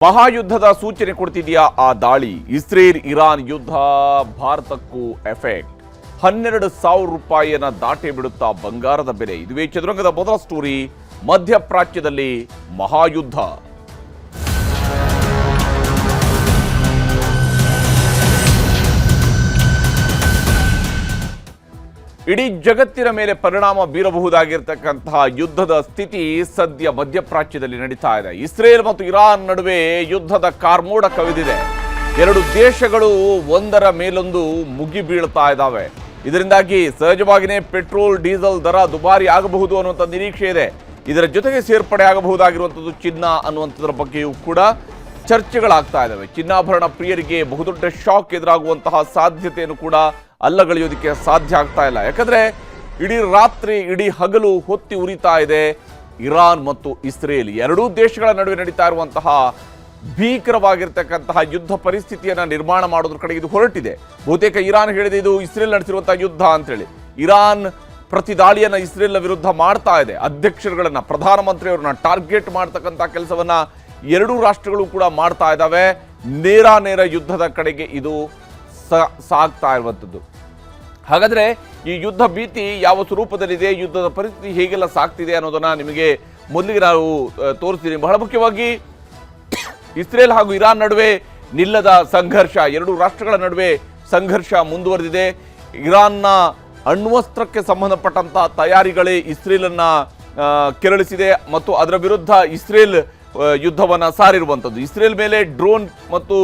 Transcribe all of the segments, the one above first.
ಮಹಾಯುದ್ಧದ ಸೂಚನೆ ಕೊಡ್ತಿದೆಯಾ ಆ ದಾಳಿ? ಇಸ್ರೇಲ್ ಇರಾನ್ ಯುದ್ಧ ಭಾರತಕ್ಕೂ ಎಫೆಕ್ಟ್. 12,000 ರೂಪಾಯಿಯನ್ನ ದಾಟಿ ಬಿಡುತ್ತಾ ಬಂಗಾರದ ಬೆಲೆ. ಇದುವೇ ಚದುರಂಗದ ಮೊದಲ ಸ್ಟೋರಿ. ಮಧ್ಯಪ್ರಾಚ್ಯದಲ್ಲಿ ಮಹಾಯುದ್ಧ. ಇಡೀ ಜಗತ್ತಿನ ಮೇಲೆ ಪರಿಣಾಮ ಬೀರಬಹುದಾಗಿರ್ತಕ್ಕಂತಹ ಯುದ್ಧದ ಸ್ಥಿತಿ ಸದ್ಯ ಮಧ್ಯಪ್ರಾಚ್ಯದಲ್ಲಿ ನಡೀತಾ ಇದೆ. ಇಸ್ರೇಲ್ ಮತ್ತು ಇರಾನ್ ನಡುವೆ ಯುದ್ಧದ ಕಾರ್ಮೋಡ ಕವಿದಿದೆ. ಎರಡು ದೇಶಗಳು ಒಂದರ ಮೇಲೊಂದು ಮುಗಿ ಬೀಳ್ತಾ ಇದ್ದಾವೆ. ಇದರಿಂದಾಗಿ ಸಹಜವಾಗಿಯೇ ಪೆಟ್ರೋಲ್ ಡೀಸೆಲ್ ದರ ದುಬಾರಿ ಆಗಬಹುದು ಅನ್ನುವಂಥ ನಿರೀಕ್ಷೆ ಇದೆ. ಇದರ ಜೊತೆಗೆ ಸೇರ್ಪಡೆ ಆಗಬಹುದಾಗಿರುವಂಥದ್ದು ಚಿನ್ನ ಅನ್ನುವಂಥದ್ರ ಬಗ್ಗೆಯೂ ಕೂಡ ಚರ್ಚೆಗಳಾಗ್ತಾ ಇದ್ದಾವೆ. ಚಿನ್ನಾಭರಣ ಪ್ರಿಯರಿಗೆ ಬಹುದೊಡ್ಡ ಶಾಕ್ ಎದುರಾಗುವಂತಹ ಸಾಧ್ಯತೆಯನ್ನು ಕೂಡ ಅಲ್ಲಗಳೆಯೋದಕ್ಕೆ ಸಾಧ್ಯ ಆಗ್ತಾ ಇಲ್ಲ. ಯಾಕಂದ್ರೆ ಇಡೀ ರಾತ್ರಿ ಇಡೀ ಹಗಲು ಹೊತ್ತಿ ಉರಿತಾ ಇದೆ ಇರಾನ್ ಮತ್ತು ಇಸ್ರೇಲ್ ಎರಡೂ ದೇಶಗಳ ನಡುವೆ ನಡೀತಾ ಇರುವಂತಹ ಭೀಕರವಾಗಿರ್ತಕ್ಕಂತಹ ಯುದ್ಧ ಪರಿಸ್ಥಿತಿಯನ್ನ ನಿರ್ಮಾಣ ಮಾಡೋದ್ರ ಕಡೆಗೆ ಇದು ಹೊರಟಿದೆ. ಬಹುತೇಕ ಇರಾನ್ ಹೇಳಿದೆ ಇದು ಇಸ್ರೇಲ್ ನಡೆಸಿರುವಂತಹ ಯುದ್ಧ ಅಂತೇಳಿ. ಇರಾನ್ ಪ್ರತಿ ದಾಳಿಯನ್ನ ಇಸ್ರೇಲ್ನ ವಿರುದ್ಧ ಮಾಡ್ತಾ ಇದೆ. ಅಧ್ಯಕ್ಷರುಗಳನ್ನ, ಪ್ರಧಾನಮಂತ್ರಿಯವರನ್ನ ಟಾರ್ಗೆಟ್ ಮಾಡ್ತಕ್ಕಂಥ ಕೆಲಸವನ್ನ ಎರಡೂ ರಾಷ್ಟ್ರಗಳು ಕೂಡ ಮಾಡ್ತಾ ಇದ್ದಾವೆ. ನೇರ ಯುದ್ಧದ ಕಡೆಗೆ ಇದು ಸಾಗ್ತಾ ಇರುವಂಥದ್ದು. ಹಾಗಾದ್ರೆ ಈ ಯುದ್ಧ ಭೀತಿ ಯಾವ ಸ್ವರೂಪದಲ್ಲಿದೆ, ಯುದ್ಧದ ಪರಿಸ್ಥಿತಿ ಹೇಗೆಲ್ಲ ಸಾಗ್ತಿದೆ ಅನ್ನೋದನ್ನ ನಿಮಗೆ ಮೊದಲಿಗೆ ನಾವು ತೋರಿಸ್ತೀನಿ. ಬಹಳ ಮುಖ್ಯವಾಗಿ ಇಸ್ರೇಲ್ ಹಾಗೂ ಇರಾನ್ ನಡುವೆ ನಿಲ್ಲದ ಸಂಘರ್ಷ, ಎರಡು ರಾಷ್ಟ್ರಗಳ ನಡುವೆ ಸಂಘರ್ಷ ಮುಂದುವರೆದಿದೆ. ಇರಾನ್ನ ಅಣ್ವಸ್ತ್ರಕ್ಕೆ ಸಂಬಂಧಪಟ್ಟಂತಹ ತಯಾರಿಗಳೇ ಇಸ್ರೇಲನ್ನ ಕೆರಳಿಸಿದೆ ಮತ್ತು ಅದರ ವಿರುದ್ಧ ಇಸ್ರೇಲ್ ಯುದ್ಧವನ್ನ ಸಾರಿರುವಂಥದ್ದು. ಇಸ್ರೇಲ್ ಮೇಲೆ ಡ್ರೋನ್ ಮತ್ತು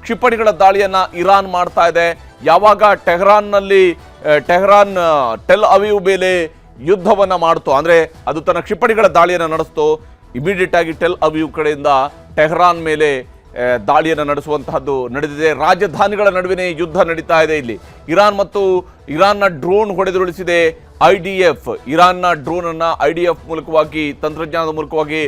ಕ್ಷಿಪಣಿಗಳ ದಾಳಿಯನ್ನ ಇರಾನ್ ಮಾಡ್ತಾ ಇದೆ. ಯಾವಾಗ ಟೆಹರಾನ್ ಟೆಲ್ ಅವೀವ್ ಮೇಲೆ ಯುದ್ಧವನ್ನ ಮಾಡ್ತೋ, ಅಂದ್ರೆ ಅದು ತನ್ನ ಕ್ಷಿಪಣಿಗಳ ದಾಳಿಯನ್ನು ನಡೆಸ್ತೋ, ಇಮಿಡಿಯೇಟ್ ಆಗಿ ಟೆಲ್ ಅವೀವ್ ಕಡೆಯಿಂದ ಟೆಹರಾನ್ ಮೇಲೆ ದಾಳಿಯನ್ನು ನಡೆಸುವಂತಹದ್ದು ನಡೆದಿದೆ. ರಾಜಧಾನಿಗಳ ನಡುವಿನ ಯುದ್ಧ ನಡೀತಾ ಇದೆ. ಇಲ್ಲಿ ಇರಾನ್ನ ಡ್ರೋನ್ ಹೊಡೆದುರುಳಿಸಿದೆ IDF. ಇರಾನ್ನ ಡ್ರೋನ್ ಅನ್ನ IDF ಮೂಲಕವಾಗಿ, ತಂತ್ರಜ್ಞಾನದ ಮೂಲಕವಾಗಿ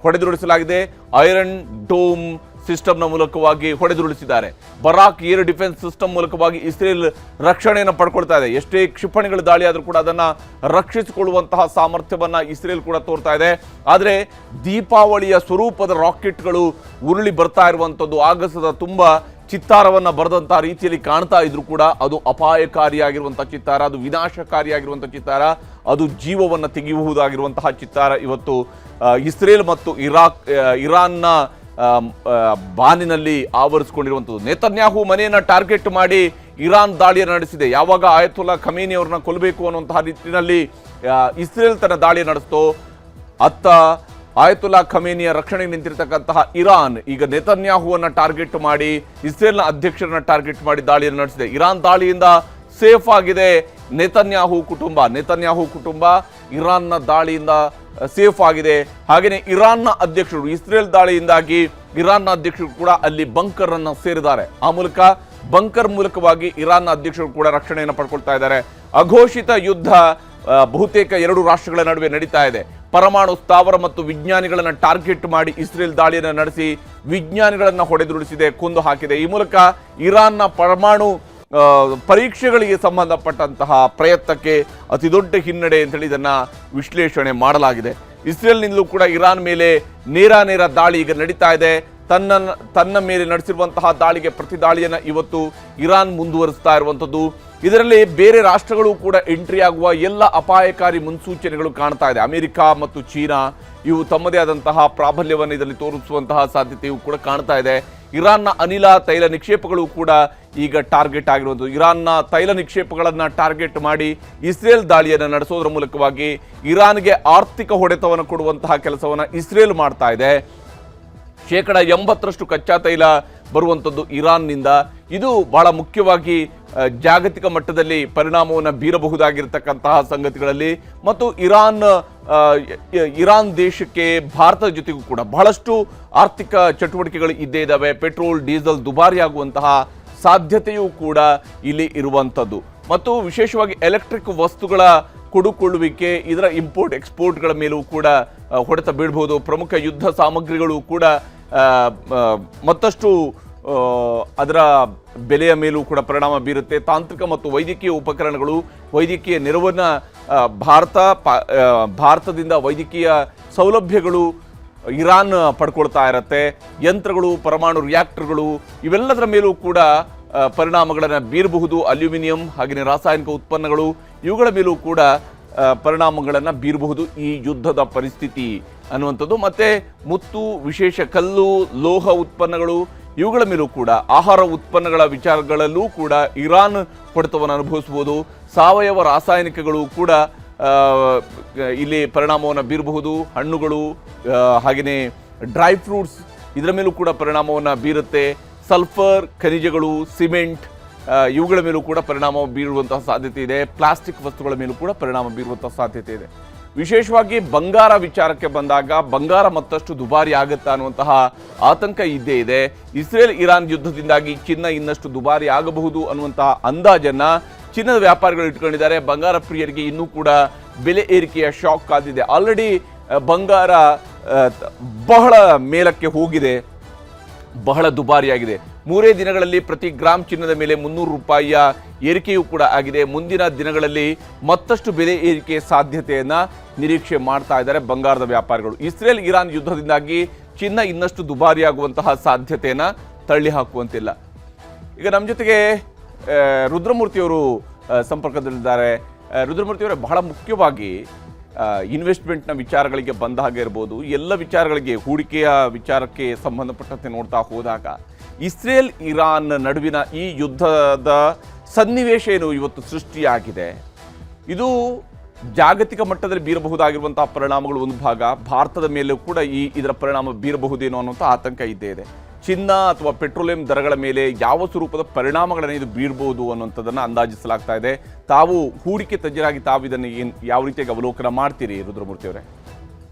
ಹೊಡೆದುರುಳಿಸಲಾಗಿದೆ. ಐರನ್ ಡೋಮ್ ಸಿಸ್ಟಮ್ನ ಮೂಲಕವಾಗಿ ಹೊಡೆದುರುಳಿಸಿದ್ದಾರೆ. ಬರಾಕ್ ಏರ್ ಡಿಫೆನ್ಸ್ ಸಿಸ್ಟಮ್ ಮೂಲಕವಾಗಿ ಇಸ್ರೇಲ್ ರಕ್ಷಣೆಯನ್ನು ಪಡ್ಕೊಳ್ತಾ ಇದೆ. ಎಷ್ಟೇ ಕ್ಷಿಪಣಿಗಳ ದಾಳಿ ಆದರೂ ಕೂಡ ಅದನ್ನ ರಕ್ಷಿಸಿಕೊಳ್ಳುವಂತಹ ಸಾಮರ್ಥ್ಯವನ್ನ ಇಸ್ರೇಲ್ ಕೂಡ ತೋರ್ತಾ ಇದೆ. ಆದರೆ ದೀಪಾವಳಿಯ ಸ್ವರೂಪದ ರಾಕೆಟ್ಗಳು ಉರುಳಿ ಬರ್ತಾ ಇರುವಂಥದ್ದು ಆಗಸದ ತುಂಬಾ ಚಿತ್ತಾರವನ್ನ ಬರೆದಂತಹ ರೀತಿಯಲ್ಲಿ ಕಾಣ್ತಾ ಇದ್ರು ಕೂಡ ಅದು ಅಪಾಯಕಾರಿಯಾಗಿರುವಂತಹ ಚಿತ್ತಾರ, ಅದು ವಿನಾಶಕಾರಿಯಾಗಿರುವಂತಹ ಚಿತ್ತಾರ, ಅದು ಜೀವವನ್ನು ತೆಗೆಯಬಹುದಾಗಿರುವಂತಹ ಚಿತ್ತಾರ ಇವತ್ತು ಇಸ್ರೇಲ್ ಮತ್ತು ಇರಾನ್ನ ಬಾನಿನಲ್ಲಿ ಆವರಿಸಿಕೊಂಡಿರುವಂಥದ್ದು. ನೇತನ್ಯಾಹು ಮನೆಯನ್ನ ಟಾರ್ಗೆಟ್ ಮಾಡಿ ಇರಾನ್ ದಾಳಿಯನ್ನು ನಡೆಸಿದೆ. ಯಾವಾಗ ಆಯತುಲ್ಲಾ ಖಮೇನಿ ಅವ್ರನ್ನ ಕೊಲ್ಲಬೇಕು ಅನ್ನುವಂತಹ ನಿಟ್ಟಿನಲ್ಲಿ ಇಸ್ರೇಲ್ ತನ್ನ ದಾಳಿಯನ್ನು ನಡೆಸ್ತೋ, ಅತ್ತ ಆಯತುಲ್ಲಾ ಖಮೇನಿಯ ರಕ್ಷಣೆಗೆ ನಿಂತಿರತಕ್ಕಂತಹ ಇರಾನ್ ಈಗ ನೇತನ್ಯಾಹುವನ್ನ ಟಾರ್ಗೆಟ್ ಮಾಡಿ, ಇಸ್ರೇಲ್ನ ಅಧ್ಯಕ್ಷರನ್ನ ಟಾರ್ಗೆಟ್ ಮಾಡಿ ದಾಳಿಯನ್ನು ನಡೆಸಿದೆ. ಇರಾನ್ ದಾಳಿಯಿಂದ ಸೇಫ್ ಆಗಿದೆ ನೇತನ್ಯಾಹು ಕುಟುಂಬ ಇರಾನ್ನ ದಾಳಿಯಿಂದ ಸೇಫ್ ಆಗಿದೆ. ಹಾಗೆಯೇ ಇರಾನ್ನ ಅಧ್ಯಕ್ಷರು, ಇಸ್ರೇಲ್ ದಾಳಿಯಿಂದಾಗಿ ಇರಾನ್ನ ಅಧ್ಯಕ್ಷರು ಕೂಡ ಅಲ್ಲಿ ಬಂಕರ್ ಅನ್ನು ಸೇರಿದ್ದಾರೆ. ಆ ಮೂಲಕ ಬಂಕರ್ ಮೂಲಕವಾಗಿ ಇರಾನ್ನ ಅಧ್ಯಕ್ಷರು ಕೂಡ ರಕ್ಷಣೆಯನ್ನು ಪಡ್ಕೊಳ್ತಾ ಇದ್ದಾರೆ. ಅಘೋಷಿತ ಯುದ್ಧ ಬಹುತೇಕ ಎರಡು ರಾಷ್ಟ್ರಗಳ ನಡುವೆ ನಡೀತಾ ಇದೆ. ಪರಮಾಣು ಸ್ಥಾವರ ಮತ್ತು ವಿಜ್ಞಾನಿಗಳನ್ನ ಟಾರ್ಗೆಟ್ ಮಾಡಿ ಇಸ್ರೇಲ್ ದಾಳಿಯನ್ನು ನಡೆಸಿ ವಿಜ್ಞಾನಿಗಳನ್ನ ಹೊಡೆದುರುಳಿಸಿದೆ, ಕೊಂದು ಹಾಕಿದೆ. ಈ ಮೂಲಕ ಇರಾನ್ನ ಪರಮಾಣು ಪರೀಕ್ಷೆಗಳಿಗೆ ಸಂಬಂಧಪಟ್ಟಂತಹ ಪ್ರಯತ್ನಕ್ಕೆ ಅತಿ ದೊಡ್ಡ ಹಿನ್ನಡೆ ಅಂತೇಳಿ ಇದನ್ನ ವಿಶ್ಲೇಷಣೆ ಮಾಡಲಾಗಿದೆ. ಇಸ್ರೇಲ್ನಿಂದಲೂ ಕೂಡ ಇರಾನ್ ಮೇಲೆ ನೇರ ದಾಳಿ ಈಗ ನಡೀತಾ ಇದೆ. ತನ್ನ ಮೇಲೆ ನಡೆಸಿರುವಂತಹ ದಾಳಿಗೆ ಪ್ರತಿ ದಾಳಿಯನ್ನ ಇವತ್ತು ಇರಾನ್ ಮುಂದುವರಿಸ್ತಾ ಇರುವಂಥದ್ದು. ಇದರಲ್ಲಿ ಬೇರೆ ರಾಷ್ಟ್ರಗಳು ಕೂಡ ಎಂಟ್ರಿ ಆಗುವ ಎಲ್ಲ ಅಪಾಯಕಾರಿ ಮುನ್ಸೂಚನೆಗಳು ಕಾಣ್ತಾ ಇದೆ. ಅಮೆರಿಕ ಮತ್ತು ಚೀನಾ ಇವು ತಮ್ಮದೇ ಆದಂತಹ ಪ್ರಾಬಲ್ಯವನ್ನು ಇದರಲ್ಲಿ ತೋರಿಸುವಂತಹ ಸಾಧ್ಯತೆಯೂ ಕೂಡ ಕಾಣ್ತಾ ಇದೆ. ಇರಾನ್ನ ಅನಿಲ ತೈಲ ನಿಕ್ಷೇಪಗಳು ಕೂಡ ಈಗ ಟಾರ್ಗೆಟ್ ಆಗಿರುವಂಥದ್ದು. ಇರಾನ್ನ ತೈಲ ನಿಕ್ಷೇಪಗಳನ್ನ ಟಾರ್ಗೆಟ್ ಮಾಡಿ ಇಸ್ರೇಲ್ ದಾಳಿಯನ್ನು ನಡೆಸೋದ್ರ ಮೂಲಕವಾಗಿ ಇರಾನ್ಗೆ ಆರ್ಥಿಕ ಹೊಡೆತವನ್ನು ಕೊಡುವಂತಹ ಕೆಲಸವನ್ನು ಇಸ್ರೇಲ್ ಮಾಡ್ತಾ ಇದೆ. 80% ಕಚ್ಚಾ ತೈಲ ಬರುವಂಥದ್ದು ಇರಾನ್ನಿಂದ. ಇದು ಬಹಳ ಮುಖ್ಯವಾಗಿ ಜಾಗತಿಕ ಮಟ್ಟದಲ್ಲಿ ಪರಿಣಾಮವನ್ನು ಬೀರಬಹುದಾಗಿರ್ತಕ್ಕಂತಹ ಸಂಗತಿಗಳಲ್ಲಿ ಮತ್ತು ಇರಾನ್ ದೇಶಕ್ಕೆ ಭಾರತದ ಜೊತೆಗೂ ಕೂಡ ಬಹಳಷ್ಟು ಆರ್ಥಿಕ ಚಟುವಟಿಕೆಗಳು ಇದ್ದೇ ಇದ್ದಾವೆ. ಪೆಟ್ರೋಲ್ ಡೀಸೆಲ್ ದುಬಾರಿ ಆಗುವಂತಹ ಸಾಧ್ಯತೆಯೂ ಕೂಡ ಇಲ್ಲಿ ಇರುವಂಥದ್ದು ಮತ್ತು ವಿಶೇಷವಾಗಿ ಎಲೆಕ್ಟ್ರಿಕ್ ವಸ್ತುಗಳ ಕೊಡುಕೊಳ್ಳುವಿಕೆ, ಇದರ ಇಂಪೋರ್ಟ್ ಎಕ್ಸ್ಪೋರ್ಟ್ಗಳ ಮೇಲೂ ಕೂಡ ಹೊಡೆತ ಬೀಳಬಹುದು. ಪ್ರಮುಖ ಯುದ್ಧ ಸಾಮಗ್ರಿಗಳು ಕೂಡ ಮತ್ತಷ್ಟು ಅದರ ಬೆಲೆಯ ಮೇಲೂ ಕೂಡ ಪರಿಣಾಮ ಬೀರುತ್ತೆ. ತಾಂತ್ರಿಕ ಮತ್ತು ವೈದ್ಯಕೀಯ ಉಪಕರಣಗಳು, ವೈದ್ಯಕೀಯ ನೆರವನ್ನ ಭಾರತದಿಂದ ವೈದ್ಯಕೀಯ ಸೌಲಭ್ಯಗಳು ಇರಾನ್ ಪಡ್ಕೊಳ್ತಾ ಇರತ್ತೆ. ಯಂತ್ರಗಳು, ಪರಮಾಣು ರಿಯಾಕ್ಟರ್ಗಳು ಇವೆಲ್ಲದರ ಮೇಲೂ ಕೂಡ ಪರಿಣಾಮಗಳನ್ನು ಬೀರಬಹುದು. ಅಲ್ಯೂಮಿನಿಯಂ ಹಾಗೆಯೇ ರಾಸಾಯನಿಕ ಉತ್ಪನ್ನಗಳು ಇವುಗಳ ಮೇಲೂ ಕೂಡ ಪರಿಣಾಮಗಳನ್ನು ಬೀರಬಹುದು ಈ ಯುದ್ಧದ ಪರಿಸ್ಥಿತಿ ಅನ್ನುವಂಥದ್ದು. ಮತ್ತೆ ಮುತ್ತು, ವಿಶೇಷ ಕಲ್ಲು, ಲೋಹ ಉತ್ಪನ್ನಗಳು ಇವುಗಳ ಮೇಲೂ ಕೂಡ, ಆಹಾರ ಉತ್ಪನ್ನಗಳ ವಿಚಾರಗಳಲ್ಲೂ ಕೂಡ ಇರಾನ್ ಹೊಡೆತವನ್ನು ಅನುಭವಿಸಬಹುದು. ಸಾವಯವ ರಾಸಾಯನಿಕಗಳು ಕೂಡ ಇಲ್ಲಿ ಪರಿಣಾಮವನ್ನು ಬೀರಬಹುದು. ಹಣ್ಣುಗಳು ಹಾಗೆಯೇ ಡ್ರೈ ಫ್ರೂಟ್ಸ್ ಇದರ ಮೇಲೂ ಕೂಡ ಪರಿಣಾಮವನ್ನು ಬೀರುತ್ತೆ. ಸಲ್ಫರ್, ಖನಿಜಗಳು, ಸಿಮೆಂಟ್ ಇವುಗಳ ಮೇಲೂ ಕೂಡ ಪರಿಣಾಮ ಬೀರುವಂತಹ ಸಾಧ್ಯತೆ ಇದೆ. ಪ್ಲಾಸ್ಟಿಕ್ ವಸ್ತುಗಳ ಮೇಲೂ ಕೂಡ ಪರಿಣಾಮ ಬೀರುವಂತಹ ಸಾಧ್ಯತೆ ಇದೆ. ವಿಶೇಷವಾಗಿ ಬಂಗಾರ ವಿಚಾರಕ್ಕೆ ಬಂದಾಗ ಬಂಗಾರ ಮತ್ತಷ್ಟು ದುಬಾರಿ ಆಗುತ್ತಾ ಅನ್ನುವಂತಹ ಆತಂಕ ಇದ್ದೇ ಇದೆ. ಇಸ್ರೇಲ್ ಇರಾನ್ ಯುದ್ಧದಿಂದಾಗಿ ಚಿನ್ನ ಇನ್ನಷ್ಟು ದುಬಾರಿ ಆಗಬಹುದು ಅನ್ನುವಂತಹ ಅಂದಾಜನ್ನ ಚಿನ್ನದ ವ್ಯಾಪಾರಿಗಳು ಇಟ್ಕೊಂಡಿದ್ದಾರೆ. ಬಂಗಾರ ಪ್ರಿಯರಿಗೆ ಇನ್ನೂ ಕೂಡ ಬೆಲೆ ಏರಿಕೆಯ ಶಾಕ್ ಕಾದಿದೆ. ಆಲ್ರೆಡಿ ಬಂಗಾರ ಬಹಳ ಮೇಲಕ್ಕೆ ಹೋಗಿದೆ, ಬಹಳ ದುಬಾರಿಯಾಗಿದೆ. 3 ದಿನಗಳಲ್ಲಿ ಪ್ರತಿ ಗ್ರಾಮ್ ಚಿನ್ನದ ಮೇಲೆ 300 ರೂಪಾಯಿಯ ಏರಿಕೆಯೂ ಕೂಡ ಆಗಿದೆ. ಮುಂದಿನ ದಿನಗಳಲ್ಲಿ ಮತ್ತಷ್ಟು ಬೆಲೆ ಏರಿಕೆ ಸಾಧ್ಯತೆಯನ್ನ ನಿರೀಕ್ಷೆ ಮಾಡ್ತಾ ಇದ್ದಾರೆ ಬಂಗಾರದ ವ್ಯಾಪಾರಿಗಳು. ಇಸ್ರೇಲ್ ಇರಾನ್ ಯುದ್ಧದಿಂದಾಗಿ ಚಿನ್ನ ಇನ್ನಷ್ಟು ದುಬಾರಿಯಾಗುವಂತಹ ಸಾಧ್ಯತೆಯನ್ನ ತಳ್ಳಿ ಹಾಕುವಂತಿಲ್ಲ. ಈಗ ನಮ್ಮ ಜೊತೆಗೆ ರುದ್ರಮೂರ್ತಿಯವರು ಸಂಪರ್ಕದಲ್ಲಿದ್ದಾರೆ. ರುದ್ರಮೂರ್ತಿಯವರೇ, ಬಹಳ ಮುಖ್ಯವಾಗಿ ಇನ್ವೆಸ್ಟ್ಮೆಂಟ್ನ ವಿಚಾರಗಳಿಗೆ ಬಂದ ಹಾಗೆ ಇರ್ಬೋದು, ಎಲ್ಲ ವಿಚಾರಗಳಿಗೆ, ಹೂಡಿಕೆಯ ವಿಚಾರಕ್ಕೆ ಸಂಬಂಧಪಟ್ಟಂತೆ ನೋಡ್ತಾ ಹೋದಾಗ ಇಸ್ರೇಲ್ ಇರಾನ್ ನಡುವಿನ ಈ ಯುದ್ಧದ ಸನ್ನಿವೇಶ ಏನು ಇವತ್ತು ಸೃಷ್ಟಿಯಾಗಿದೆ, ಇದು ಜಾಗತಿಕ ಮಟ್ಟದಲ್ಲಿ ಬೀರಬಹುದಾಗಿರುವಂತಹ ಪರಿಣಾಮಗಳು ಒಂದು ಭಾಗ, ಭಾರತದ ಮೇಲೂ ಕೂಡ ಇದರ ಪರಿಣಾಮ ಬೀರಬಹುದೇನೋ ಅನ್ನುವಂಥ ಆತಂಕ ಇದ್ದೇ ಇದೆ. ಚಿನ್ನ ಅಥವಾ ಪೆಟ್ರೋಲಿಯಂ ದರಗಳ ಮೇಲೆ ಯಾವ ಸ್ವರೂಪದ ಪರಿಣಾಮಗಳನ್ನು ಇದು ಬೀರಬಹುದು ಅನ್ನುವಂಥದ್ದನ್ನು ಅಂದಾಜಿಸಲಾಗ್ತಾ ಇದೆ. ತಾವು ಹೂಡಿಕೆ ತಜ್ಞರಾಗಿ ತಾವು ಇದನ್ನು ಯಾವ ರೀತಿಯಾಗಿ ಅವಲೋಕನ ಮಾಡ್ತೀರಿ ರುದ್ರಮೂರ್ತಿ ಅವರೇ?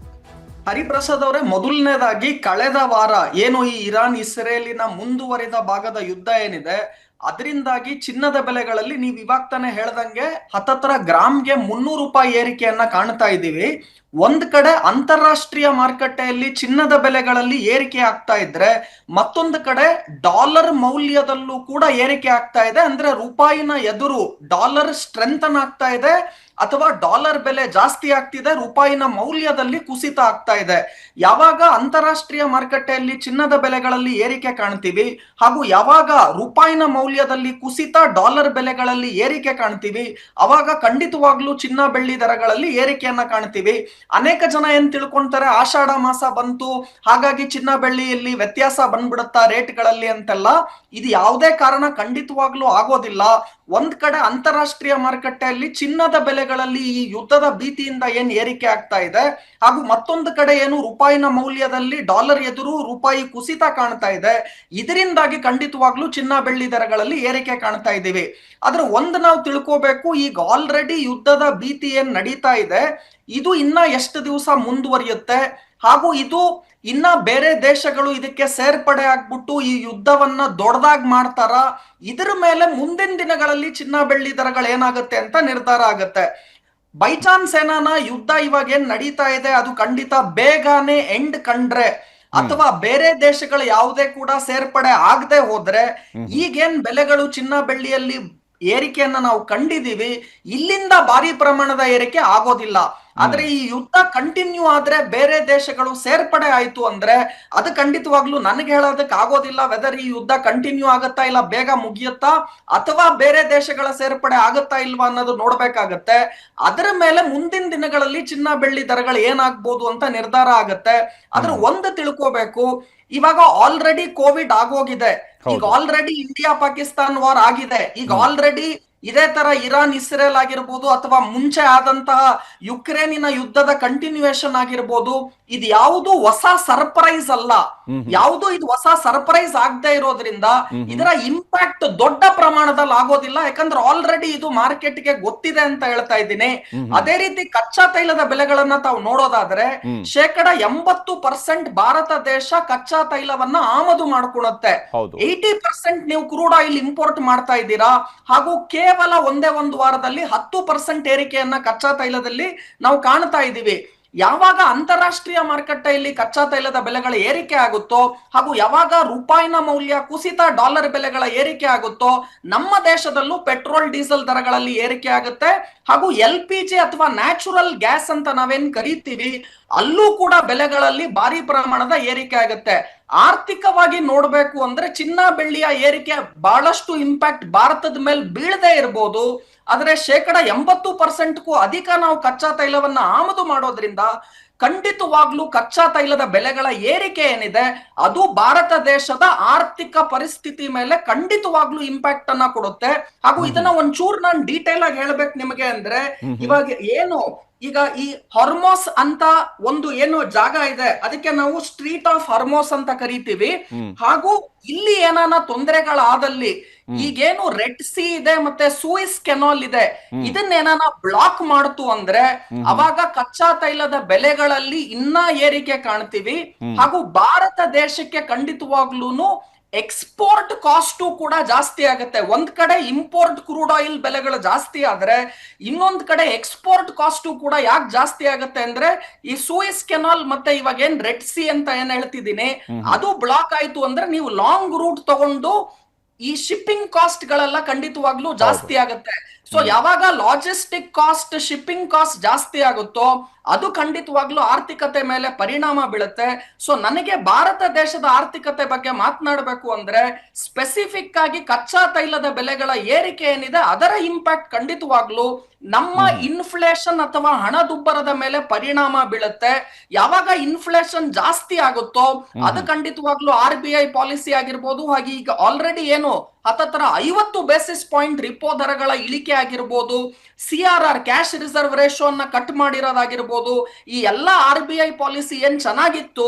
ಹರಿಪ್ರಸಾದ್ ಅವರೇ, ಮೊದಲನೇದಾಗಿ ಕಳೆದ ವಾರ ಏನು ಈ ಇರಾನ್ ಇಸ್ರೇಲಿನ ಮುಂದುವರಿದ ಭಾಗದ ಯುದ್ಧ ಏನಿದೆ ಅದರಿಂದಾಗಿ ಚಿನ್ನದ ಬೆಲೆಗಳಲ್ಲಿ ನೀವು ಇವಾಗ ತಾನೇ ಹೇಳ್ದಂಗೆ ಹತ್ತತ್ರ ಗ್ರಾಮ್ಗೆ 300 ರೂಪಾಯಿ ಏರಿಕೆಯನ್ನ ಕಾಣ್ತಾ ಇದ್ದೀವಿ. ಒಂದ್ ಕಡೆ ಅಂತಾರಾಷ್ಟ್ರೀಯ ಮಾರುಕಟ್ಟೆಯಲ್ಲಿ ಚಿನ್ನದ ಬೆಲೆಗಳಲ್ಲಿ ಏರಿಕೆ ಆಗ್ತಾ ಇದ್ರೆ ಮತ್ತೊಂದು ಕಡೆ ಡಾಲರ್ ಮೌಲ್ಯದಲ್ಲೂ ಕೂಡ ಏರಿಕೆ ಆಗ್ತಾ ಇದೆ. ಅಂದ್ರೆ ರೂಪಾಯಿನ ಎದುರು ಡಾಲರ್ ಸ್ಟ್ರೆಂಥನ್ ಆಗ್ತಾ ಇದೆ ಅಥವಾ ಡಾಲರ್ ಬೆಲೆ ಜಾಸ್ತಿ ಆಗ್ತಿದೆ, ರೂಪಾಯಿನ ಮೌಲ್ಯದಲ್ಲಿ ಕುಸಿತ ಆಗ್ತಾ ಇದೆ. ಯಾವಾಗ ಅಂತಾರಾಷ್ಟ್ರೀಯ ಮಾರುಕಟ್ಟೆಯಲ್ಲಿ ಚಿನ್ನದ ಬೆಲೆಗಳಲ್ಲಿ ಏರಿಕೆ ಕಾಣ್ತೀವಿ ಹಾಗೂ ಯಾವಾಗ ರೂಪಾಯಿನ ಮೌಲ್ಯದಲ್ಲಿ ಕುಸಿತ, ಡಾಲರ್ ಬೆಲೆಗಳಲ್ಲಿ ಏರಿಕೆ ಕಾಣ್ತೀವಿ, ಅವಾಗ ಖಂಡಿತವಾಗ್ಲೂ ಚಿನ್ನ ಬೆಳ್ಳಿ ದರಗಳಲ್ಲಿ ಏರಿಕೆಯನ್ನ ಕಾಣ್ತೀವಿ. ಅನೇಕ ಜನ ಏನ್ ತಿಳ್ಕೊಂತಾರೆ, ಆಷಾಢ ಮಾಸ ಬಂತು ಹಾಗಾಗಿ ಚಿನ್ನ ಬೆಳ್ಳಿಯಲ್ಲಿ ವ್ಯತ್ಯಾಸ ಬಂದ್ಬಿಡುತ್ತಾ ರೇಟ್ಗಳಲ್ಲಿ ಅಂತೆಲ್ಲ. ಇದು ಯಾವುದೇ ಕಾರಣ ಖಂಡಿತವಾಗ್ಲೂ ಆಗೋದಿಲ್ಲ. ಒಂದ್ ಕಡೆ ಅಂತಾರಾಷ್ಟ್ರೀಯ ಮಾರುಕಟ್ಟೆಯಲ್ಲಿ ಚಿನ್ನದ ಬೆಲೆಗಳಲ್ಲಿ ಈ ಯುದ್ಧದ ಭೀತಿಯಿಂದ ಏನ್ ಏರಿಕೆ ಆಗ್ತಾ ಇದೆ ಹಾಗೂ ಮತ್ತೊಂದು ಕಡೆ ಏನು ರೂಪಾಯಿನ ಮೌಲ್ಯದಲ್ಲಿ ಡಾಲರ್ ಎದುರು ರೂಪಾಯಿ ಕುಸಿತ ಕಾಣ್ತಾ ಇದೆ, ಇದರಿಂದಾಗಿ ಖಂಡಿತವಾಗ್ಲೂ ಚಿನ್ನ ಬೆಳ್ಳಿ ದರಗಳಲ್ಲಿ ಏರಿಕೆ ಕಾಣ್ತಾ ಇದ್ದೀವಿ. ಆದ್ರೆ ಒಂದು ನಾವು ತಿಳ್ಕೋಬೇಕು, ಈಗ ಆಲ್ರೆಡಿ ಯುದ್ಧದ ಭೀತಿ ಏನ್ ನಡೀತಾ ಇದೆ ಇದು ಇನ್ನ ಎಷ್ಟು ದಿವಸ ಮುಂದುವರಿಯುತ್ತೆ ಹಾಗೂ ಇದು ಇನ್ನ ಬೇರೆ ದೇಶಗಳು ಇದಕ್ಕೆ ಸೇರ್ಪಡೆ ಆಗ್ಬಿಟ್ಟು ಈ ಯುದ್ಧವನ್ನ ದೊಡ್ಡದಾಗಿ ಮಾಡ್ತಾರ, ಇದರ ಮೇಲೆ ಮುಂದಿನ ದಿನಗಳಲ್ಲಿ ಚಿನ್ನ ಬೆಳ್ಳಿ ದರಗಳು ಏನಾಗುತ್ತೆ ಅಂತ ನಿರ್ಧಾರ ಆಗತ್ತೆ. ಬೈ ಚಾನ್ಸ್ ಏನಾನ ಯುದ್ಧ ಇವಾಗ ಏನ್ ನಡೀತಾ ಇದೆ ಅದು ಖಂಡಿತ ಬೇಗನೆ ಎಂಡ್ ಕಂಡ್ರೆ ಅಥವಾ ಬೇರೆ ದೇಶಗಳು ಯಾವುದೇ ಕೂಡ ಸೇರ್ಪಡೆ ಆಗದೆ ಹೋದ್ರೆ ಈಗೇನ್ ಬೆಲೆಗಳು ಚಿನ್ನ ಬೆಳ್ಳಿಯಲ್ಲಿ ಏರಿಕೆಯನ್ನ ನಾವು ಕಂಡಿದೀವಿ, ಇಲ್ಲಿಂದ ಭಾರಿ ಪ್ರಮಾಣದ ಏರಿಕೆ ಆಗೋದಿಲ್ಲ. ಆದ್ರೆ ಈ ಯುದ್ಧ ಕಂಟಿನ್ಯೂ ಆದ್ರೆ ಬೇರೆ ದೇಶಗಳು ಸೇರ್ಪಡೆ ಆಯ್ತು ಅಂದ್ರೆ ಅದು ಖಂಡಿತವಾಗ್ಲೂ ನನಗೆ ಹೇಳೋದಕ್ಕೆ ಆಗೋದಿಲ್ಲ ವೆದರ್ ಈ ಯುದ್ಧ ಕಂಟಿನ್ಯೂ ಆಗತ್ತಾ ಇಲ್ಲ ಬೇಗ ಮುಗಿಯುತ್ತಾ ಅಥವಾ ಬೇರೆ ದೇಶಗಳ ಸೇರ್ಪಡೆ ಆಗತ್ತಾ ಇಲ್ವಾ ಅನ್ನೋದು ನೋಡ್ಬೇಕಾಗತ್ತೆ. ಅದರ ಮೇಲೆ ಮುಂದಿನ ದಿನಗಳಲ್ಲಿ ಚಿನ್ನ ಬೆಳ್ಳಿ ದರಗಳು ಏನಾಗ್ಬೋದು ಅಂತ ನಿರ್ಧಾರ ಆಗತ್ತೆ. ಆದ್ರೆ ಒಂದು ತಿಳ್ಕೋಬೇಕು, ಇವಾಗ ಆಲ್ರೆಡಿ ಕೋವಿಡ್ ಆಗೋಗಿದೆ, ಈಗ ಆಲ್ರೆಡಿ ಇಂಡಿಯಾ ಪಾಕಿಸ್ತಾನ್ ವಾರ್ ಆಗಿದೆ, ಈಗ ಆಲ್ರೆಡಿ ಇದೇ ತರ ಇರಾನ್ ಇಸ್ರೇಲ್ ಆಗಿರ್ಬೋದು ಅಥವಾ ಮುಂಚೆ ಆದಂತಹ ಯುಕ್ರೇನಿನ ಯುದ್ಧದ ಕಂಟಿನ್ಯೂಯೇಷನ್ ಆಗಿರ್ಬೋದು, ಇದು ಯಾವುದು ಹೊಸ ಸರ್ಪ್ರೈಸ್ ಅಲ್ಲ, ಯಾವುದು ಇದು ಹೊಸ ಸರ್ಪ್ರೈಸ್ ಆಗದೆ ಇರೋದ್ರಿಂದ ಇದರ ಇಂಪ್ಯಾಕ್ಟ್ ದೊಡ್ಡ ಪ್ರಮಾಣದಲ್ಲಿ ಆಗೋದಿಲ್ಲ. ಯಾಕಂದ್ರೆ ಆಲ್ರೆಡಿ ಇದು ಮಾರ್ಕೆಟ್ಗೆ ಗೊತ್ತಿದೆ ಅಂತ ಹೇಳ್ತಾ ಇದ್ದೀನಿ. ಅದೇ ರೀತಿ ಕಚ್ಚಾ ತೈಲದ ಬೆಲೆಗಳನ್ನ ತಾವು ನೋಡೋದಾದ್ರೆ 80% ಭಾರತ ದೇಶ ಕಚ್ಚಾ ತೈಲವನ್ನ ಆಮದು ಮಾಡ್ಕೊಳುತ್ತೆ. 80% ನೀವು ಕ್ರೂಡ್ ಆಯಿಲ್ ಇಂಪೋರ್ಟ್ ಮಾಡ್ತಾ ಇದ್ದೀರಾ ಹಾಗೂ ಕೇವಲ ಒಂದೇ ಒಂದು ವಾರದಲ್ಲಿ 10% ಏರಿಕೆಯನ್ನ ಕಚ್ಚಾ ತೈಲದಲ್ಲಿ ನಾವು ಕಾಣ್ತಾ ಇದ್ದೀವಿ. ಯಾವಾಗ ಅಂತಾರಾಷ್ಟ್ರೀಯ ಮಾರುಕಟ್ಟೆಯಲ್ಲಿ ಕಚ್ಚಾ ತೈಲದ ಬೆಲೆಗಳ ಏರಿಕೆ ಆಗುತ್ತೋ ಹಾಗೂ ಯಾವಾಗ ರೂಪಾಯಿನ ಮೌಲ್ಯ ಕುಸಿತ ಡಾಲರ್ ಬೆಲೆಗಳ ಏರಿಕೆ ಆಗುತ್ತೋ ನಮ್ಮ ದೇಶದಲ್ಲೂ ಪೆಟ್ರೋಲ್ ಡೀಸೆಲ್ ದರಗಳಲ್ಲಿ ಏರಿಕೆ ಆಗುತ್ತೆ ಹಾಗೂ LPG ಅಥವಾ ನ್ಯಾಚುರಲ್ ಗ್ಯಾಸ್ ಅಂತ ನಾವೇನ್ ಕರಿತೀವಿ ಅಲ್ಲೂ ಕೂಡ ಬೆಲೆಗಳಲ್ಲಿ ಭಾರಿ ಪ್ರಮಾಣದ ಏರಿಕೆ ಆಗುತ್ತೆ. ಆರ್ಥಿಕವಾಗಿ ನೋಡ್ಬೇಕು ಅಂದ್ರೆ ಚಿನ್ನ ಬೆಳ್ಳಿಯ ಏರಿಕೆ ಬಹಳಷ್ಟು ಇಂಪ್ಯಾಕ್ಟ್ ಭಾರತದ ಮೇಲೆ ಬೀಳದೆ ಇರಬಹುದು, ಆದ್ರೆ 80% ಅಧಿಕ ನಾವು ಕಚ್ಚಾ ತೈಲವನ್ನ ಆಮದು ಮಾಡೋದ್ರಿಂದ ಖಂಡಿತವಾಗ್ಲೂ ಕಚ್ಚಾ ತೈಲದ ಬೆಲೆಗಳ ಏರಿಕೆ ಏನಿದೆ ಅದು ಭಾರತ ದೇಶದ ಆರ್ಥಿಕ ಪರಿಸ್ಥಿತಿ ಮೇಲೆ ಖಂಡಿತವಾಗ್ಲೂ ಇಂಪ್ಯಾಕ್ಟ್ ಅನ್ನ ಕೊಡುತ್ತೆ. ಹಾಗೂ ಇದನ್ನ ಒಂಚೂರು ನಾನು ಡೀಟೇಲ್ ಆಗಿ ಹೇಳ್ಬೇಕು ನಿಮಗೆ ಅಂದ್ರೆ, ಇವಾಗ ಏನು ಈಗ ಈ ಹಾರ್ಮೋಸ್ ಅಂತ ಒಂದು ಏನು ಜಾಗ ಇದೆ ಅದಕ್ಕೆ ನಾವು ಸ್ಟ್ರೀಟ್ ಆಫ್ ಹಾರ್ಮೋಸ್ ಅಂತ ಕರಿತೀವಿ. ಹಾಗೂ ಇಲ್ಲಿ ಏನಾನ ತೊಂದರೆಗಳಾದಲ್ಲಿ ಈಗೇನು ರೆಡ್ ಸಿ ಇದೆ ಮತ್ತೆ ಸೂಯಿಸ್ ಕೆನಾಲ್ ಇದೆ ಇದನ್ನೇನಾನ ಬ್ಲಾಕ್ ಮಾಡ್ತು ಅಂದ್ರೆ ಅವಾಗ ಕಚ್ಚಾ ತೈಲದ ಬೆಲೆಗಳಲ್ಲಿ ಇನ್ನ ಏರಿಕೆ ಕಾಣ್ತೀವಿ. ಹಾಗೂ ಭಾರತ ದೇಶಕ್ಕೆ ಖಂಡಿತವಾಗ್ಲೂನು ಎಕ್ಸ್ಪೋರ್ಟ್ ಕಾಸ್ಟು ಕೂಡ ಜಾಸ್ತಿ ಆಗುತ್ತೆ. ಒಂದ್ ಕಡೆ ಇಂಪೋರ್ಟ್ ಕ್ರೂಡ್ ಆಯಿಲ್ ಬೆಲೆಗಳು ಜಾಸ್ತಿ ಆದ್ರೆ ಇನ್ನೊಂದ್ ಕಡೆ ಎಕ್ಸ್ಪೋರ್ಟ್ ಕಾಸ್ಟು ಕೂಡ ಯಾಕೆ ಜಾಸ್ತಿ ಆಗುತ್ತೆ ಅಂದ್ರೆ ಈ ಸೂಯಿಸ್ ಕೆನಾಲ್ ಮತ್ತೆ ಇವಾಗ ಏನ್ ರೆಡ್ ಸಿ ಅಂತ ಏನ್ ಹೇಳ್ತಿದ್ದೀನಿ ಅದು ಬ್ಲಾಕ್ ಆಯ್ತು ಅಂದ್ರೆ ನೀವು ಲಾಂಗ್ ರೂಟ್ ತಗೊಂಡು ಈ ಶಿಪ್ಪಿಂಗ್ ಕಾಸ್ಟ್ ಗಳೆಲ್ಲ ಖಂಡಿತವಾಗ್ಲೂ ಜಾಸ್ತಿ ಆಗುತ್ತೆ. ಸೊ ಯಾವಾಗ ಲಾಜಿಸ್ಟಿಕ್ ಕಾಸ್ಟ್ ಶಿಪ್ಪಿಂಗ್ ಕಾಸ್ಟ್ ಜಾಸ್ತಿ ಆಗುತ್ತೋ ಅದು ಖಂಡಿತವಾಗ್ಲೂ ಆರ್ಥಿಕತೆ ಮೇಲೆ ಪರಿಣಾಮ ಬೀಳುತ್ತೆ. ಸೊ ನನಗೆ ಭಾರತ ದೇಶದ ಆರ್ಥಿಕತೆ ಬಗ್ಗೆ ಮಾತನಾಡಬೇಕು ಅಂದ್ರೆ ಸ್ಪೆಸಿಫಿಕ್ ಆಗಿ ಕಚ್ಚಾ ತೈಲದ ಬೆಲೆಗಳ ಏರಿಕೆ ಏನಿದೆ ಅದರ ಇಂಪ್ಯಾಕ್ಟ್ ಖಂಡಿತವಾಗ್ಲೂ ನಮ್ಮ ಇನ್ಫ್ಲೇಷನ್ ಅಥವಾ ಹಣದುಬ್ಬರದ ಮೇಲೆ ಪರಿಣಾಮ ಬೀಳುತ್ತೆ. ಯಾವಾಗ ಇನ್ಫ್ಲೇಷನ್ ಜಾಸ್ತಿ ಆಗುತ್ತೋ ಅದು ಖಂಡಿತವಾಗ್ಲೂ RBI ಪಾಲಿಸಿ ಆಗಿರ್ಬೋದು, ಹಾಗೆ ಈಗ ಆಲ್ರೆಡಿ ಏನು 50 ಬೇಸಿಸ್ ಪಾಯಿಂಟ್ ರಿಪೋ ದರಗಳ ಇಳಿಕೆ ಆಗಿರ್ಬೋದು, CRR ಕ್ಯಾಶ್ ರಿಸರ್ವ್ ರೇಷೋ ಅನ್ನ ಕಟ್ ಮಾಡಿರೋದಾಗಿರ್ಬೋದು, ಈ ಎಲ್ಲಾ RBI ಪಾಲಿಸಿ ಏನ್ ಚೆನ್ನಾಗಿತ್ತು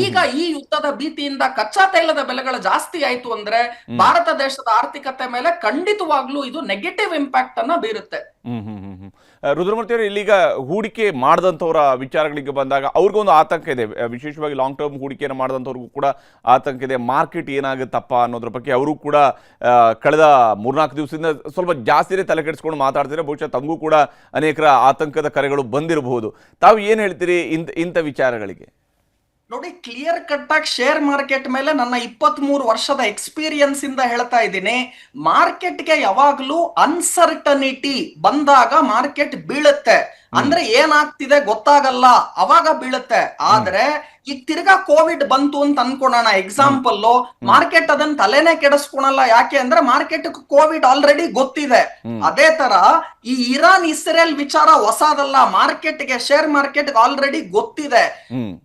ಈಗ ಈ ಯುದ್ಧದ ಭೀತಿಯಿಂದ ಕಚ್ಚಾ ತೈಲದ ಬೆಲೆಗಳು ಜಾಸ್ತಿ ಆಯ್ತು ಅಂದ್ರೆ ಭಾರತ ದೇಶದ ಆರ್ಥಿಕತೆ ಮೇಲೆ ಖಂಡಿತವಾಗ್ಲೂ ಇದು ನೆಗೆಟಿವ್ ಇಂಪ್ಯಾಕ್ಟ್ ಅನ್ನ ಬೀರುತ್ತೆ. ರುದ್ರಮೂರ್ತಿ ಅವರು, ಇಲ್ಲಿಗ ಹೂಡಿಕೆ ಮಾಡಿದಂಥವರ ವಿಚಾರಗಳಿಗೆ ಬಂದಾಗ ಅವ್ರಿಗೊಂದು ಆತಂಕ ಇದೆ, ವಿಶೇಷವಾಗಿ ಲಾಂಗ್ ಟರ್ಮ್ ಹೂಡಿಕೆಯನ್ನು ಮಾಡಿದಂಥವ್ರಿಗೂ ಕೂಡ ಆತಂಕ ಇದೆ. ಮಾರ್ಕೆಟ್ ಏನಾಗುತ್ತಪ್ಪ ಅನ್ನೋದ್ರ ಬಗ್ಗೆ ಅವರು ಕೂಡ ಕಳೆದ 3-4 ದಿವಸದಿಂದ ಸ್ವಲ್ಪ ಜಾಸ್ತಿನೇ ತಲೆ ಕೆಡಿಸ್ಕೊಂಡು ಮಾತಾಡ್ತಿದ್ರೆ ಬಹುಶಃ ತಮಗೂ ಕೂಡ ಅನೇಕರ ಆತಂಕದ ಕರೆಗಳು ಬಂದಿರಬಹುದು. ತಾವು ಏನು ಹೇಳ್ತೀರಿ ಇಂಥ ವಿಚಾರಗಳಿಗೆ? ನೋಡಿ, ಕ್ಲಿಯರ್ ಕಟ್ ಆಗಿ ಶೇರ್ ಮಾರ್ಕೆಟ್ ಮೇಲೆ ನನ್ನ 23 ವರ್ಷದ ಎಕ್ಸ್ಪೀರಿಯನ್ಸ್ ಇಂದ ಹೇಳ್ತಾ ಇದ್ದೀನಿ, ಮಾರ್ಕೆಟ್ಗೆ ಯಾವಾಗ್ಲೂ ಅನ್ಸರ್ಟನಿಟಿ ಬಂದಾಗ ಮಾರ್ಕೆಟ್ ಬೀಳುತ್ತೆ. ಅಂದ್ರೆ ಏನಾಗ್ತಿದೆ ಗೊತ್ತಾಗಲ್ಲ, ಅವಾಗ ಬೀಳುತ್ತೆ. ಆದ್ರೆ ಈಗ ತಿರ್ಗಾ ಕೋವಿಡ್ ಬಂತು ಅಂತ ಅನ್ಕೊಳೋಣ, ಎಕ್ಸಾಂಪಲ್ ಮಾರ್ಕೆಟ್ ಅದನ್ನ ತಲೆನೇ ಕೆಡಿಸ್ಕೊಳಲ್ಲ. ಯಾಕೆ ಅಂದ್ರೆ ಮಾರ್ಕೆಟ್ ಕೋವಿಡ್ ಆಲ್ರೆಡಿ ಗೊತ್ತಿದೆ. ಅದೇ ತರ ಈ ಇರಾನ್ ಇಸ್ರೇಲ್ ವಿಚಾರ ಹೊಸದಲ್ಲ, ಮಾರ್ಕೆಟ್ಗೆ ಶೇರ್ ಮಾರ್ಕೆಟ್ ಆಲ್ರೆಡಿ ಗೊತ್ತಿದೆ.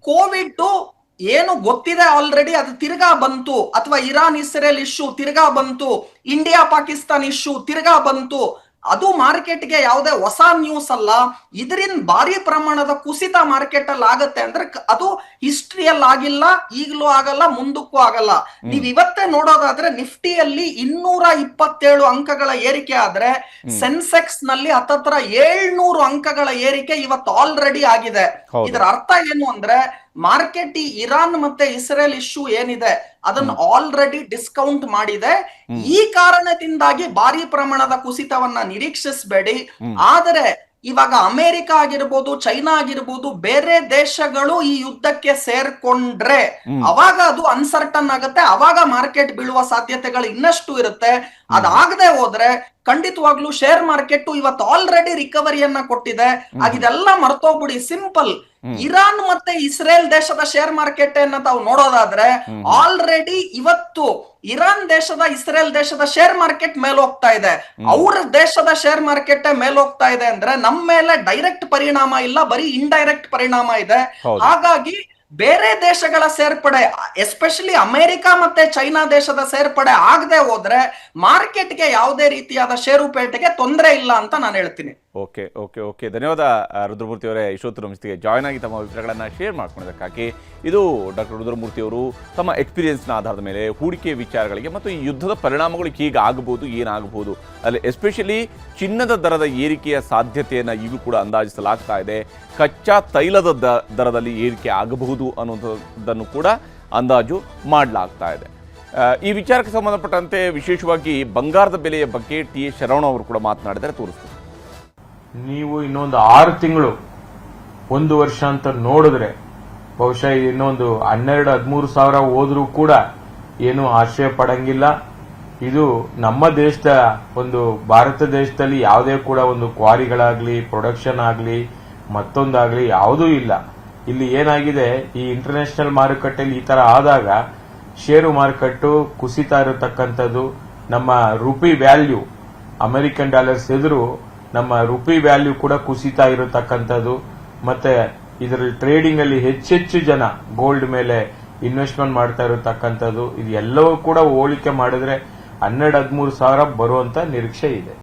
ಕೋವಿಡ್ ಏನು ಗೊತ್ತಿದೆ ಆಲ್ರೆಡಿ, ಅದು ತಿರ್ಗಾ ಬಂತು, ಅಥವಾ ಇರಾನ್ ಇಸ್ರೇಲ್ ಇಶ್ಯೂ ತಿರ್ಗಾ ಬಂತು, ಇಂಡಿಯಾ ಪಾಕಿಸ್ತಾನ್ ಇಶ್ಯೂ ತಿರ್ಗಾ ಬಂತು, ಅದು ಮಾರ್ಕೆಟ್ಗೆ ಯಾವುದೇ ಹೊಸ ನ್ಯೂಸ್ ಅಲ್ಲ. ಇದರಿಂದ ಭಾರಿ ಪ್ರಮಾಣದ ಕುಸಿತ ಮಾರ್ಕೆಟ್ ಅಲ್ಲಿ ಆಗತ್ತೆ ಅಂದ್ರೆ ಅದು ಹಿಸ್ಟ್ರಿಯಲ್ಲಿ ಆಗಿಲ್ಲ, ಈಗಲೂ ಆಗಲ್ಲ, ಮುಂದಕ್ಕೂ ಆಗಲ್ಲ. ನೀವ್ ಇವತ್ತೇ ನೋಡೋದಾದ್ರೆ ನಿಫ್ಟಿಯಲ್ಲಿ 227 ಅಂಕಗಳ ಏರಿಕೆ ಆದ್ರೆ ಸೆನ್ಸೆಕ್ಸ್ ನಲ್ಲಿ ಹತ್ತತ್ರ 700 ಅಂಕಗಳ ಏರಿಕೆ ಇವತ್ತು ಆಲ್ರೆಡಿ ಆಗಿದೆ. ಇದರ ಅರ್ಥ ಏನು ಅಂದ್ರೆ ಮಾರ್ಕೆಟ್ ಈ ಇರಾನ್ ಮತ್ತೆ ಇಸ್ರೇಲ್ ಇಶ್ಯೂ ಏನಿದೆ ಅದನ್ನು ಆಲ್ರೆಡಿ ಡಿಸ್ಕೌಂಟ್ ಮಾಡಿದೆ. ಈ ಕಾರಣದಿಂದಾಗಿ ಭಾರಿ ಪ್ರಮಾಣದ ಕುಸಿತವನ್ನ ನಿರೀಕ್ಷಿಸಬೇಡಿ. ಆದರೆ ಇವಾಗ ಅಮೆರಿಕ ಆಗಿರ್ಬೋದು, ಚೈನಾ ಆಗಿರ್ಬೋದು, ಬೇರೆ ದೇಶಗಳು ಈ ಯುದ್ಧಕ್ಕೆ ಸೇರ್ಕೊಂಡ್ರೆ ಅವಾಗ ಅದು ಅನ್ಸರ್ಟನ್ ಆಗುತ್ತೆ, ಅವಾಗ ಮಾರ್ಕೆಟ್ ಬೀಳುವ ಸಾಧ್ಯತೆಗಳು ಇನ್ನಷ್ಟು ಇರುತ್ತೆ. ಅದಾಗದೆ ಹೋದ್ರೆ ಖಂಡಿತವಾಗ್ಲೂ ಶೇರ್ ಮಾರ್ಕೆಟ್ ಇವತ್ತು ಆಲ್ರೆಡಿ ರಿಕವರಿಯನ್ನ ಕೊಟ್ಟಿದೆ. ಆಗಿದೆಲ್ಲ ಮರ್ತೋಗ್ಬಿಡಿ. ಸಿಂಪಲ್, ಇರಾನ್ ಮತ್ತೆ ಇಸ್ರೇಲ್ ದೇಶದ ಶೇರ್ ಮಾರ್ಕೆಟ್ ಅನ್ನ ತಾವು ನೋಡೋದಾದ್ರೆ ಆಲ್ರೆಡಿ ಇವತ್ತು ಇರಾನ್ ದೇಶದ ಇಸ್ರೇಲ್ ದೇಶದ ಶೇರ್ ಮಾರ್ಕೆಟ್ ಮೇಲೋಗ್ತಾ ಇದೆ, ಅವ್ರ ದೇಶದ ಶೇರ್ ಮಾರ್ಕೆಟ್ ಮೇಲೋಗ್ತಾ ಇದೆ ಅಂದ್ರೆ ನಮ್ಮ ಮೇಲೆ ಡೈರೆಕ್ಟ್ ಪರಿಣಾಮ ಇಲ್ಲ, ಬರೀ ಇಂಡೈರೆಕ್ಟ್ ಪರಿಣಾಮ ಇದೆ. ಹಾಗಾಗಿ ಬೇರೆ ದೇಶಗಳ ಸೇರ್ಪಡೆ, ಎಸ್ಪೆಷಲಿ ಅಮೆರಿಕ ಮತ್ತೆ ಚೈನಾ ದೇಶದ ಸೇರ್ಪಡೆ ಆಗದೆ ಹೋದ್ರೆ ಮಾರ್ಕೆಟ್ಗೆ ಯಾವುದೇ ರೀತಿಯಾದ ಷೇರುಪೇಟೆಗೆ ತೊಂದರೆ ಇಲ್ಲ ಅಂತ ನಾನು ಹೇಳ್ತೀನಿ. ಓಕೆ ಓಕೆ ಓಕೆ ಧನ್ಯವಾದ ರುದ್ರಮೂರ್ತಿ ಅವರೇ, ಇಷ್ಟೊತ್ತು ನಮಸ್ತಿಗೆ ಜಾಯ್ನ್ ಆಗಿ ತಮ್ಮ ಅಭಿಪ್ರಾಯಗಳನ್ನು ಶೇರ್ ಮಾಡ್ಕೊಂಡಿದ್ದಕ್ಕಾಗಿ. ಇದು ಡಾಕ್ಟರ್ ರುದ್ರಮೂರ್ತಿ ಅವರು ತಮ್ಮ ಎಕ್ಸ್ಪೀರಿಯನ್ಸ್ನ ಆಧಾರದ ಮೇಲೆ ಹೂಡಿಕೆ ವಿಚಾರಗಳಿಗೆ ಮತ್ತು ಈ ಯುದ್ಧದ ಪರಿಣಾಮಗಳು ಹೀಗೆ ಆಗಬಹುದು, ಏನಾಗಬಹುದು, ಅಲ್ಲಿ ಎಸ್ಪೆಷಲಿ ಚಿನ್ನದ ದರದ ಏರಿಕೆಯ ಸಾಧ್ಯತೆಯನ್ನು ಈಗಲೂ ಕೂಡ ಅಂದಾಜಿಸಲಾಗ್ತಾ ಇದೆ. ಕಚ್ಚಾ ತೈಲದ ದರದಲ್ಲಿ ಏರಿಕೆ ಆಗಬಹುದು ಅನ್ನುವಂಥದ್ದನ್ನು ಕೂಡ ಅಂದಾಜು ಮಾಡಲಾಗ್ತಾ ಇದೆ. ಈ ವಿಚಾರಕ್ಕೆ ಸಂಬಂಧಪಟ್ಟಂತೆ ವಿಶೇಷವಾಗಿ ಬಂಗಾರದ ಬೆಲೆಯ ಬಗ್ಗೆ TS ಶರವಣ ಅವರು ಕೂಡ ಮಾತನಾಡಿದರೆ ತೋರಿಸ್ತಾರೆ. ನೀವು ಇನ್ನೊಂದು 6 ತಿಂಗಳು ಒಂದು ವರ್ಷ ಅಂತ ನೋಡಿದ್ರೆ ಬಹುಶಃ ಇನ್ನೊಂದು 12-13 ಸಾವಿರ ಹೋದ್ರೂ ಕೂಡ ಏನು ಆಶ್ಚರ್ಯ ಪಡಂಗಿಲ್ಲ. ಇದು ನಮ್ಮ ದೇಶದ ಒಂದು ಭಾರತ ದೇಶದಲ್ಲಿ ಯಾವುದೇ ಕೂಡ ಒಂದು ಕ್ವಾರಿಗಳಾಗ್ಲಿ, ಪ್ರೊಡಕ್ಷನ್ ಆಗ್ಲಿ, ಮತ್ತೊಂದಾಗ್ಲಿ ಯಾವುದೂ ಇಲ್ಲ. ಇಲ್ಲಿ ಏನಾಗಿದೆ, ಈ ಇಂಟರ್ನ್ಯಾಷನಲ್ ಮಾರುಕಟ್ಟೆಯಲ್ಲಿ ಈ ತರ ಆದಾಗ ಷೇರು ಮಾರುಕಟ್ಟು ಕುಸಿತಾ ಇರತಕ್ಕಂಥದ್ದು, ನಮ್ಮ ರುಪಿ ವ್ಯಾಲ್ಯೂ ಅಮೆರಿಕನ್ ಡಾಲರ್ಸ್ ಎದುರು ನಮ್ಮ ರುಪಿ ವ್ಯಾಲ್ಯೂ ಕೂಡ ಕುಸಿತಾ ಇರತಕ್ಕಂಥದ್ದು, ಮತ್ತೆ ಇದರಲ್ಲಿ ಟ್ರೇಡಿಂಗ್ ಅಲ್ಲಿ ಹೆಚ್ಚೆಚ್ಚು ಜನ ಗೋಲ್ಡ್ ಮೇಲೆ ಇನ್ವೆಸ್ಟ್ಮೆಂಟ್ ಮಾಡ್ತಾ ಇರತಕ್ಕಂಥದ್ದು, ಇದು ಎಲ್ಲವೂ ಕೂಡ ಹೋಲಿಕೆ ಮಾಡಿದ್ರೆ 12-13 ಸಾವಿರ ಬರುವಂತ ನಿರೀಕ್ಷೆ ಇದೆ.